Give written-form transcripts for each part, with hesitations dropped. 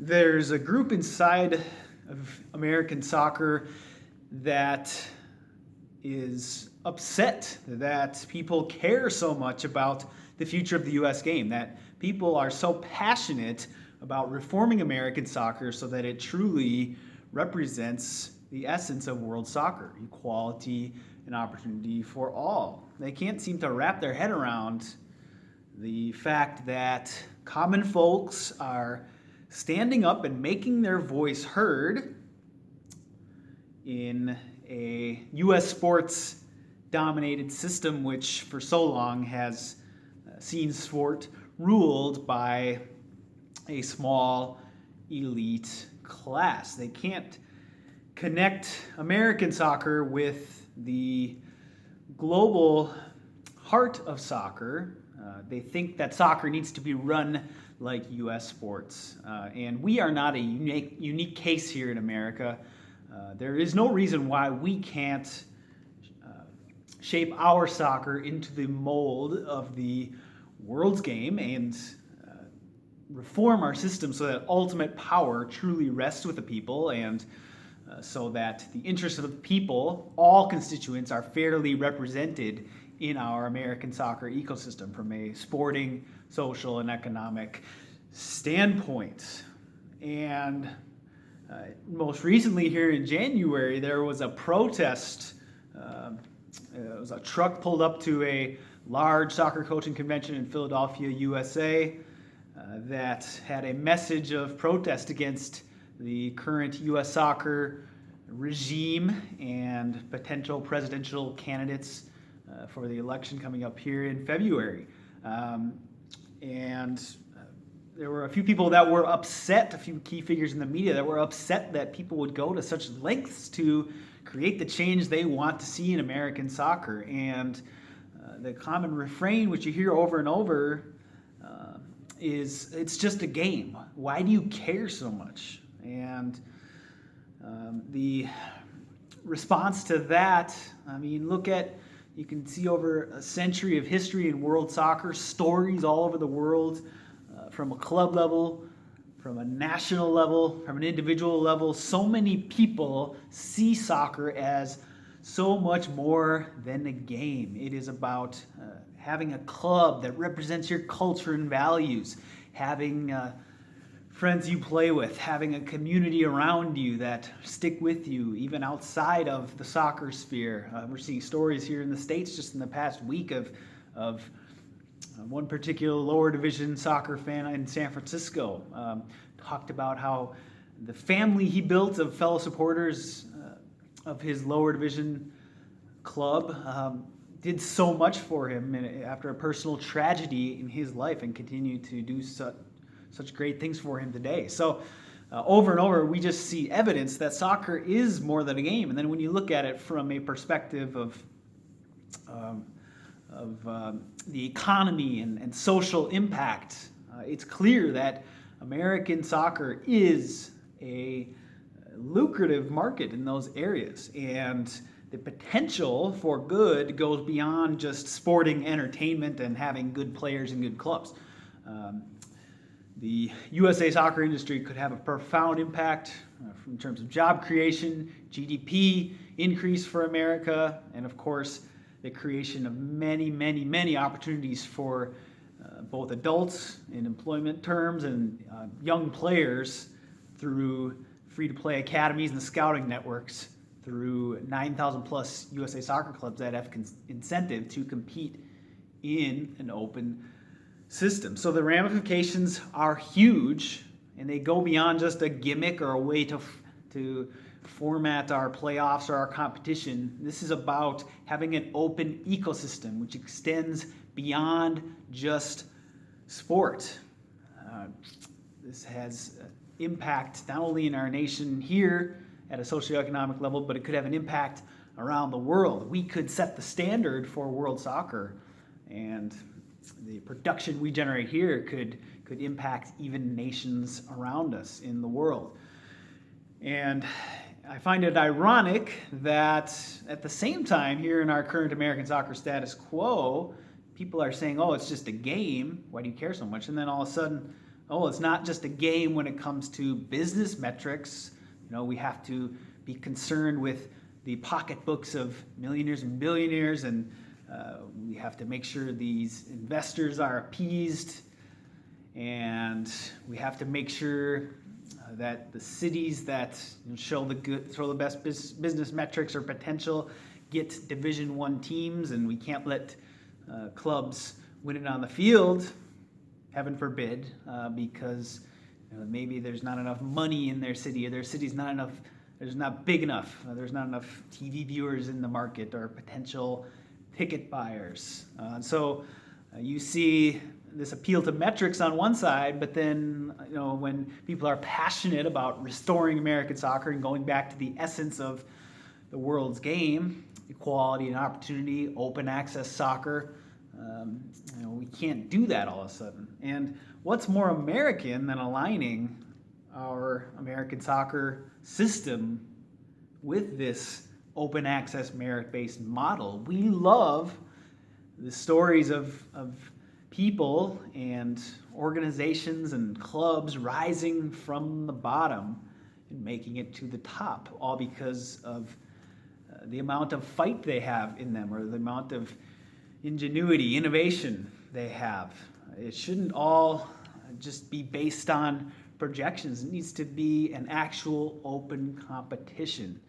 There's a group inside of American soccer that is upset that people care so much about the future of the U.S. game, that people are so passionate about reforming American soccer so that it truly represents the essence of world soccer, equality and opportunity for all. They can't seem to wrap their head around the fact that common folks are standing up and making their voice heard in a U.S. sports dominated system which for so long has seen sport ruled by a small elite class. They can't connect American soccer with the global heart of soccer. They think that soccer needs to be run like U.S. sports. And we are not a unique case here in America. There is no reason why we can't shape our soccer into the mold of the world's game and reform our system so that ultimate power truly rests with the people and so that the interests of the people, all constituents, are fairly represented in our American soccer ecosystem from a sporting, social, and economic standpoint. And most recently here in January, there was a protest. It was a truck pulled up to a large soccer coaching convention in Philadelphia, USA, that had a message of protest against the current U.S. soccer regime and potential presidential candidates for the election coming up here in February. And there were a few people that were upset, a few key figures in the media that were upset that people would go to such lengths to create the change they want to see in American soccer. And the common refrain, which you hear over and over, is it's just a game. Why do you care so much? And the response to that, I mean, you can see over a century of history in world soccer, stories all over the world, from a club level, from a national level, from an individual level. So many people see soccer as so much more than a game. It is about having a club that represents your culture and values, having friends you play with, having a community around you that stick with you even outside of the soccer sphere. We're seeing stories here in the States just in the past week of one particular lower division soccer fan in San Francisco talked about how the family he built of fellow supporters of his lower division club did so much for him after a personal tragedy in his life and continue to do such great things for him today. So over and over, we just see evidence that soccer is more than a game. And then when you look at it from a perspective of the economy and social impact, it's clear that American soccer is a lucrative market in those areas. And the potential for good goes beyond just sporting entertainment and having good players and good clubs. The USA soccer industry could have a profound impact in terms of job creation, GDP increase for America, and of course, the creation of many, many, many opportunities for both adults in employment terms and young players through free-to-play academies and scouting networks, through 9,000 plus USA soccer clubs that have incentive to compete in an open system. So the ramifications are huge, and they go beyond just a gimmick or a way to format our playoffs or our competition. This is about having an open ecosystem which extends beyond just sport. This has impact not only in our nation here at a socioeconomic level, but it could have an impact around the world. We could set the standard for world soccer, and the production we generate here could impact even nations around us in the world. And I find it ironic that at the same time here in our current American soccer status quo, people are saying, oh, it's just a game. Why do you care so much? And then all of a sudden, Oh, it's not just a game when it comes to business metrics. We have to be concerned with the pocketbooks of millionaires and billionaires, and we have to make sure these investors are appeased, and we have to make sure that the cities that show the best business metrics or potential get Division I teams, and we can't let clubs win it on the field, heaven forbid, because maybe there's not enough money in their city, or their city's not enough. There's not big enough. There's not enough TV viewers in the market or potential ticket buyers. So you see this appeal to metrics on one side, but then when people are passionate about restoring American soccer and going back to the essence of the world's game, equality and opportunity, open access soccer, we can't do that all of a sudden. And what's more American than aligning our American soccer system with this open access merit-based model? We love the stories of people and organizations and clubs rising from the bottom and making it to the top, all because of the amount of fight they have in them, or the amount of ingenuity, innovation they have. It shouldn't all just be based on projections. It needs to be an actual open competition.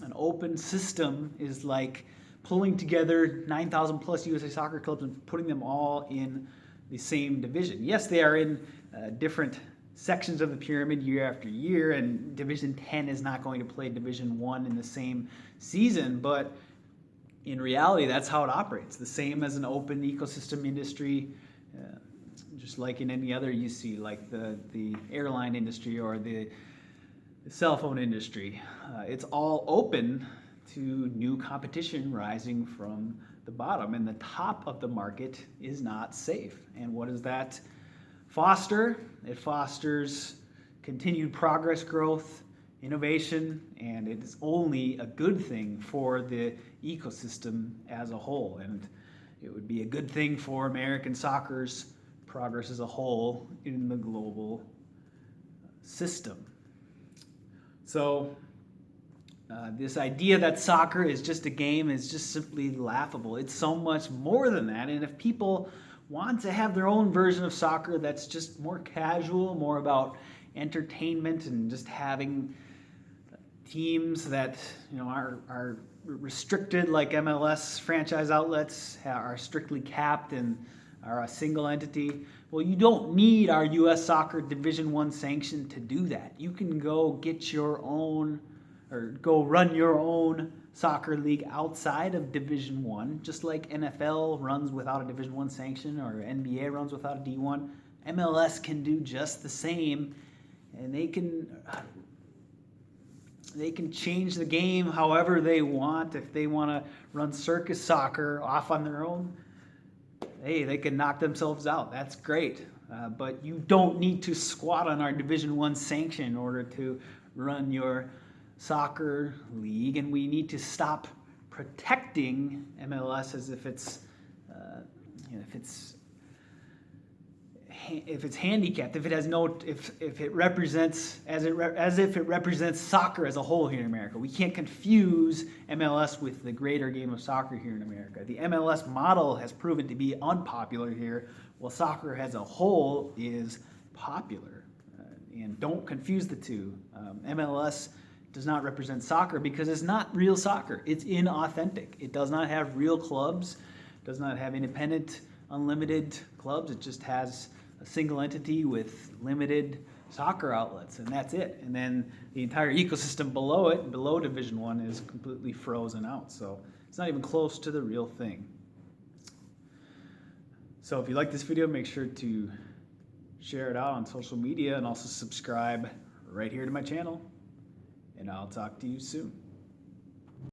An open system is like pulling together 9,000 plus USA soccer clubs and putting them all in the same division. Yes, they are in different sections of the pyramid year after year, and Division 10 is not going to play Division 1 in the same season, but in reality, that's how it operates. The same as an open ecosystem industry, just like in any other you see, like the airline industry or the cell phone industry. It's all open to new competition rising from the bottom, and the top of the market is not safe. And what does that foster? It fosters continued progress, growth, innovation, and it is only a good thing for the ecosystem as a whole. And it would be a good thing for American soccer's progress as a whole in the global system. So this idea that soccer is just a game is just simply laughable. It's so much more than that. And if people want to have their own version of soccer that's just more casual, more about entertainment, and just having teams that are restricted, like MLS franchise outlets are strictly capped and are a single entity, well, you don't need our U.S. Soccer Division I sanction to do that. You can go get your own, or go run your own soccer league outside of Division I, just like NFL runs without a Division I sanction, or NBA runs without a D1. MLS can do just the same, and they can change the game however they want. If they want to run circus soccer off on their own, hey, they can knock themselves out. That's great. But you don't need to squat on our Division I sanction in order to run your soccer league. And we need to stop protecting MLS as if it's if it's handicapped, if it has no, if it represents as if it represents soccer as a whole here in America. We can't confuse MLS with the greater game of soccer here in America. The MLS model has proven to be unpopular here, while soccer as a whole is popular. And don't confuse the two. MLS does not represent soccer because it's not real soccer. It's inauthentic. It does not have real clubs, does not have independent, unlimited clubs. It just has a single entity with limited soccer outlets, and that's it. And then the entire ecosystem below it, below Division I, is completely frozen out. So it's not even close to the real thing. So if you like this video, make sure to share it out on social media and also subscribe right here to my channel. And I'll talk to you soon.